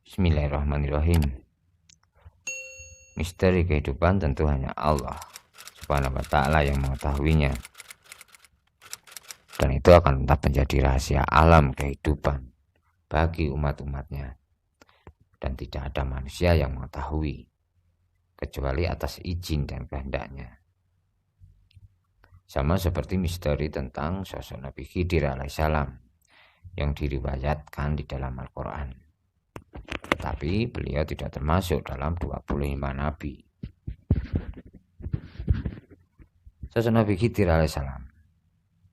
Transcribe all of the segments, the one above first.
Bismillahirrahmanirrahim. Misteri kehidupan tentu hanya Allah Subhanahu wa ta'ala yang mengetahuinya, dan itu akan tetap menjadi rahasia alam kehidupan bagi umat-umatnya, dan tidak ada manusia yang mengetahui kecuali atas izin dan kehendaknya. Sama seperti misteri tentang sosok Nabi Khidir alaihissalam yang diriwayatkan di dalam Al-Quran. Tetapi beliau tidak termasuk dalam 25 nabi. Sosok Nabi Khidir alaihissalam,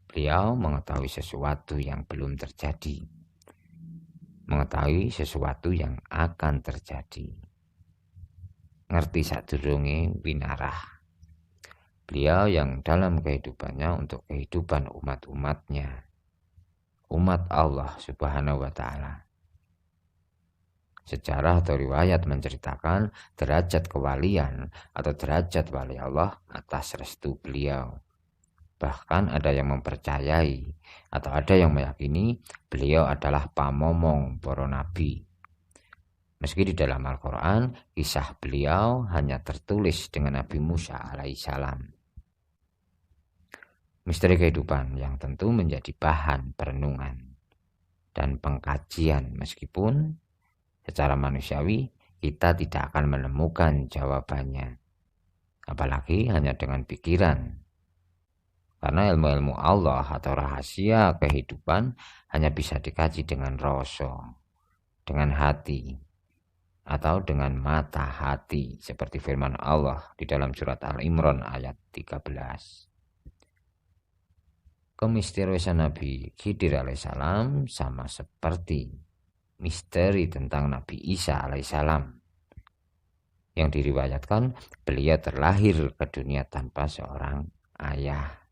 beliau mengetahui sesuatu yang belum terjadi, mengetahui sesuatu yang akan terjadi, ngerti sadurunge winarah. Beliau yang dalam kehidupannya untuk kehidupan umat-umatnya, umat Allah Subhanahu wa ta'ala. Sejarah atau riwayat menceritakan derajat kewalian atau derajat wali Allah atas restu beliau. Bahkan ada yang mempercayai atau ada yang meyakini beliau adalah pamomong para nabi. Meski di dalam Al-Quran kisah beliau hanya tertulis dengan Nabi Musa alaihissalam. Misteri kehidupan yang tentu menjadi bahan perenungan dan pengkajian, meskipun secara manusiawi kita tidak akan menemukan jawabannya, apalagi hanya dengan pikiran. Karena ilmu-ilmu Allah atau rahasia kehidupan hanya bisa dikaji dengan rasa, dengan hati, atau dengan mata hati, seperti firman Allah di dalam surat Al-Imran ayat 13. Kemisteriusan Nabi Khidir alaihissalam sama seperti misteri tentang Nabi Isa alaihissalam yang diriwayatkan beliau terlahir ke dunia tanpa seorang ayah.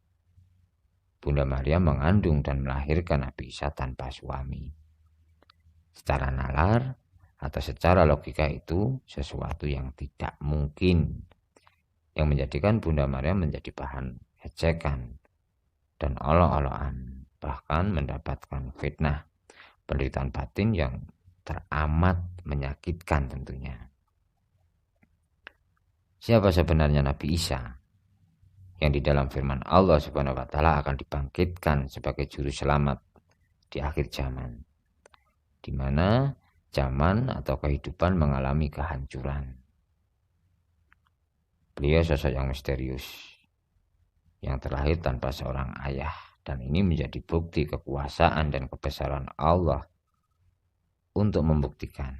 Bunda Maria mengandung dan melahirkan Nabi Isa tanpa suami. Secara nalar atau secara logika itu sesuatu yang tidak mungkin, yang menjadikan Bunda Maria menjadi bahan ejekan dan olok-olokan, bahkan mendapatkan fitnah, penderitaan batin yang teramat menyakitkan tentunya. Siapa sebenarnya Nabi Isa yang di dalam firman Allah Subhanahu wa ta'ala akan dibangkitkan sebagai juru selamat di akhir zaman, di mana zaman atau kehidupan mengalami kehancuran? Beliau sosok yang misterius, yang terlahir tanpa seorang ayah, dan ini menjadi bukti kekuasaan dan kebesaran Allah untuk membuktikan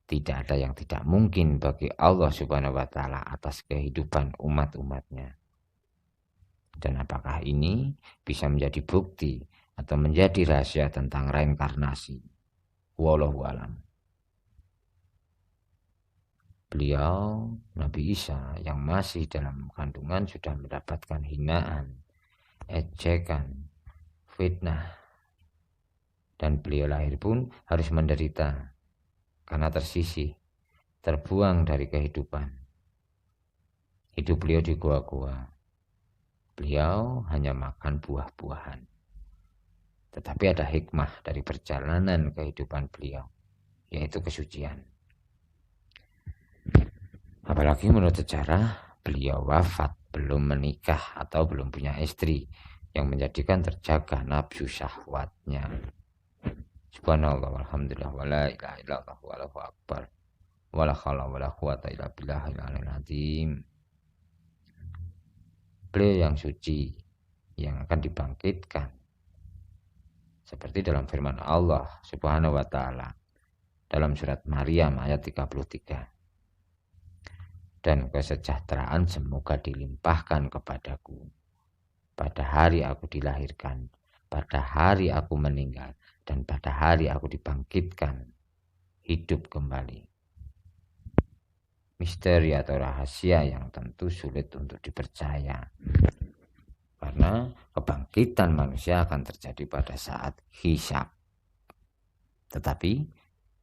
tidak ada yang tidak mungkin bagi Allah Subhanahu wa ta'ala atas kehidupan umat-umatnya. Dan apakah ini bisa menjadi bukti atau menjadi rahasia tentang reinkarnasi? Wallahu a'lam. Beliau, Nabi Isa yang masih dalam kandungan sudah mendapatkan hinaan, ejekan, fitnah, dan beliau lahir pun harus menderita karena tersisih, terbuang dari kehidupan. Hidup beliau di gua-gua. Beliau hanya makan buah-buahan. Tetapi ada hikmah dari perjalanan kehidupan beliau, yaitu kesucian. Apalagi menurut sejarah, beliau wafat belum menikah atau belum punya istri, yang menjadikan terjaga nafsu syahwatnya. Subhanallah walhamdulillah wala ilaha illallah wallahu akbar wala haula wala quwata illa billahil aliyil azim. Beliau yang suci, yang akan dibangkitkan seperti dalam firman Allah Subhanahu wa ta'ala dalam surat Maryam ayat 33. Dan kesejahteraan semoga dilimpahkan kepadaku pada hari aku dilahirkan, pada hari aku meninggal, dan pada hari aku dibangkitkan hidup kembali. Misteri atau rahasia yang tentu sulit untuk dipercaya, karena kebangkitan manusia akan terjadi pada saat hisab. Tetapi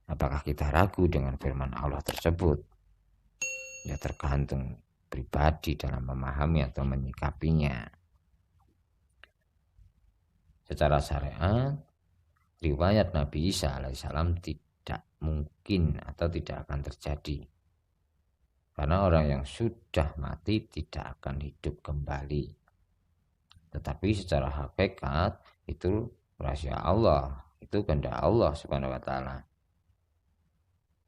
apakah kita ragu dengan firman Allah tersebut? Ya tergantung pribadi dalam memahami atau menyikapinya. Secara syariat, riwayat Nabi Isa alaihissalam tidak mungkin atau tidak akan terjadi. Karena orang yang sudah mati tidak akan hidup kembali. Tetapi secara hakikat itu rahasia Allah, itu kehendak Allah Subhanahu wa taala.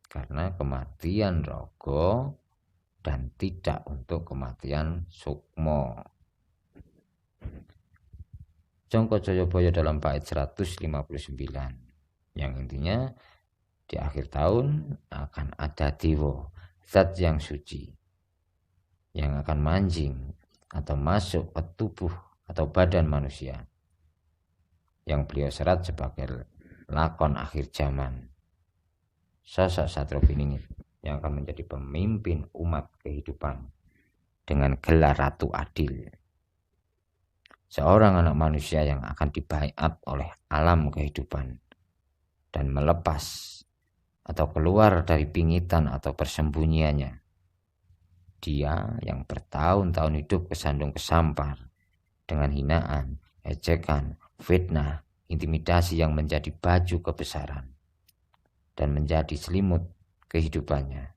Karena kematian rogo dan tidak untuk kematian sukmo. Jongko Joyoboyo dalam bait 159 yang intinya di akhir tahun akan ada dewa, zat yang suci yang akan mancing atau masuk ke tubuh atau badan manusia yang beliau serat sebagai lakon akhir zaman. Sosok Satrio Piningit yang akan menjadi pemimpin umat kehidupan dengan gelar Ratu Adil. Seorang anak manusia yang akan dibaiat oleh alam kehidupan dan melepas atau keluar dari pingitan atau persembunyiannya. Dia yang bertahun-tahun hidup kesandung kesampar dengan hinaan, ejekan, fitnah, intimidasi yang menjadi baju kebesaran dan menjadi selimut kehidupannya.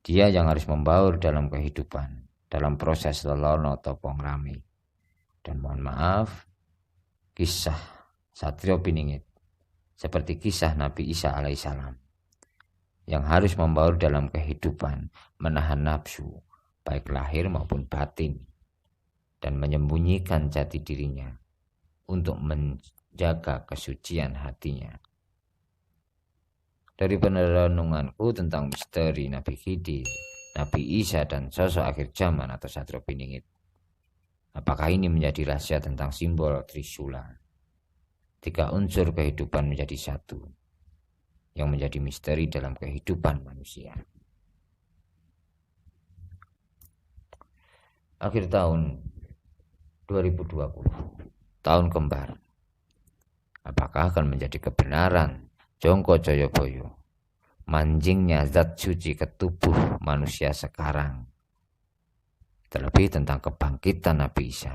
Dia yang harus membaur dalam kehidupan, dalam proses lelono topong rami. Dan mohon maaf, kisah Satrio Piningit seperti kisah Nabi Isa alaihissalam yang harus membaur dalam kehidupan, menahan nafsu, baik lahir maupun batin, dan menyembunyikan jati dirinya untuk menjaga kesucian hatinya. Dari perenunganku tentang misteri Nabi Khidir, Nabi Isa, dan sosok akhir zaman atau Satrio Piningit, apakah ini menjadi rahasia tentang simbol Trisula? Tiga unsur kehidupan menjadi satu, yang menjadi misteri dalam kehidupan manusia. Akhir tahun 2020, tahun kembar. Apakah akan menjadi kebenaran Jongko Joyoboyo manjingnya zat suci ke tubuh manusia sekarang? Terlebih tentang kebangkitan Nabi Isa.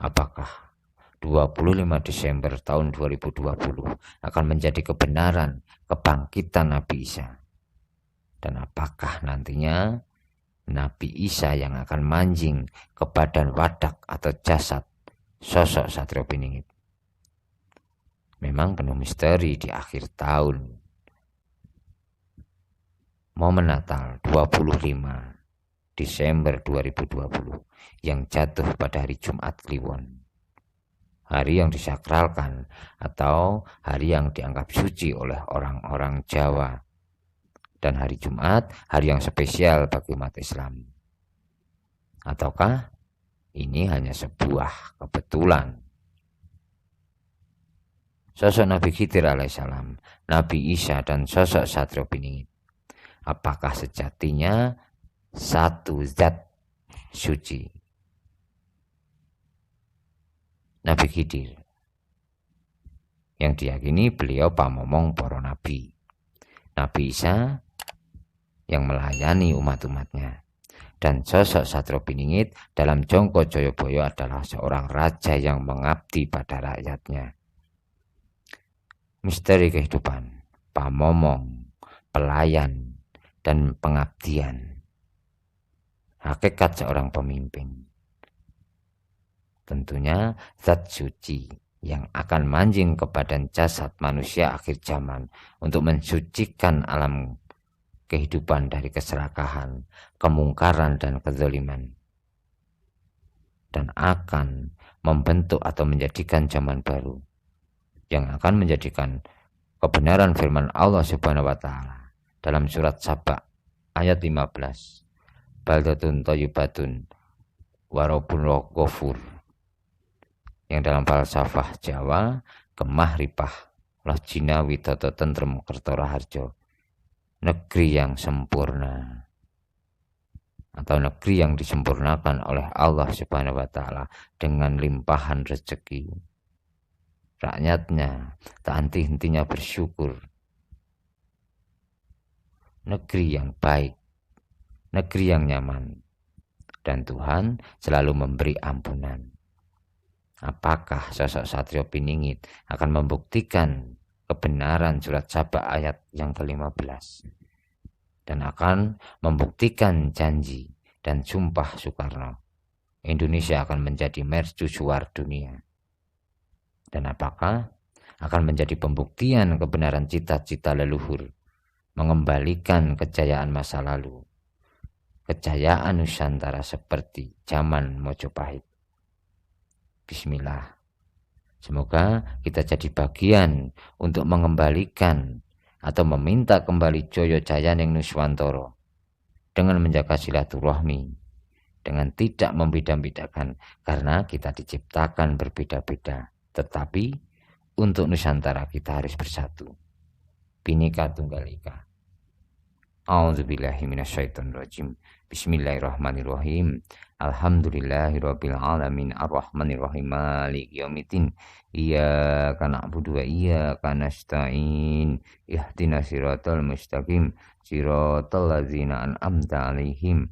Apakah 25 Desember tahun 2020 akan menjadi kebenaran kebangkitan Nabi Isa? Dan apakah nantinya Nabi Isa yang akan manjing ke badan wadak atau jasad sosok Satrio Piningit? Memang penuh misteri di akhir tahun. Momen Natal 25 Desember 2020 yang jatuh pada hari Jumat Kliwon, hari yang disakralkan atau hari yang dianggap suci oleh orang-orang Jawa, dan hari Jumat hari yang spesial bagi umat Islam. Ataukah ini hanya sebuah kebetulan? Sosok Nabi Khidir alaihissalam, Nabi Isa, dan sosok Satrio Piningit, apakah sejatinya satu zat suci? Nabi Khidir yang diyakini beliau pamomong para nabi. Nabi Isa yang melayani umat-umatnya. Dan sosok Satrio Piningit dalam Jongko Joyoboyo adalah seorang raja yang mengabdi pada rakyatnya. Misteri kehidupan, pamomong, pelayan, dan pengabdian. Hakikat seorang pemimpin. Tentunya zat suci yang akan manjing ke badan jasad manusia akhir zaman untuk mensucikan alam kehidupan dari keserakahan, kemungkaran, dan kezaliman. Dan akan membentuk atau menjadikan zaman baru yang akan menjadikan kebenaran firman Allah Subhanahu wa taala dalam surat Saba ayat 15. Baldatun thayyibatun wa rabbun ghafur. Yang dalam falsafah Jawa, Gemah Ripah Lajina Widodo Tentrem Kertora Harjo, negeri yang sempurna atau negeri yang disempurnakan oleh Allah Subhanahu wa taala dengan limpahan rezeki. Rakyatnya tak henti-hentinya bersyukur. Negeri yang baik, negeri yang nyaman, dan Tuhan selalu memberi ampunan. Apakah sosok Satrio Piningit akan membuktikan kebenaran surat Sabah ayat yang ke-15 dan akan membuktikan janji dan sumpah Soekarno Indonesia akan menjadi mercusuar dunia? Dan apakah akan menjadi pembuktian kebenaran cita-cita leluhur mengembalikan kejayaan masa lalu, kejayaan Nusantara seperti zaman Mojopahit? Bismillah. Semoga kita jadi bagian untuk mengembalikan atau meminta kembali Joyo Jayaning Nuswantoro dengan menjaga silaturahmi, dengan tidak membeda-bedakan, karena kita diciptakan berbeda-beda, tetapi untuk Nusantara kita harus bersatu. Bhinneka Tunggal Ika. A'udzubillahi minasyaitonirrajim. Bismillahirrahmanirrahim. Alhamdulillahirabbil alamin arrahmanirrahim maliki yaumiddin. Iyyaka na'budu wa iyyaka nasta'in. Ihdinas siratal mustaqim. Siratal ladzina an'amta 'alaihim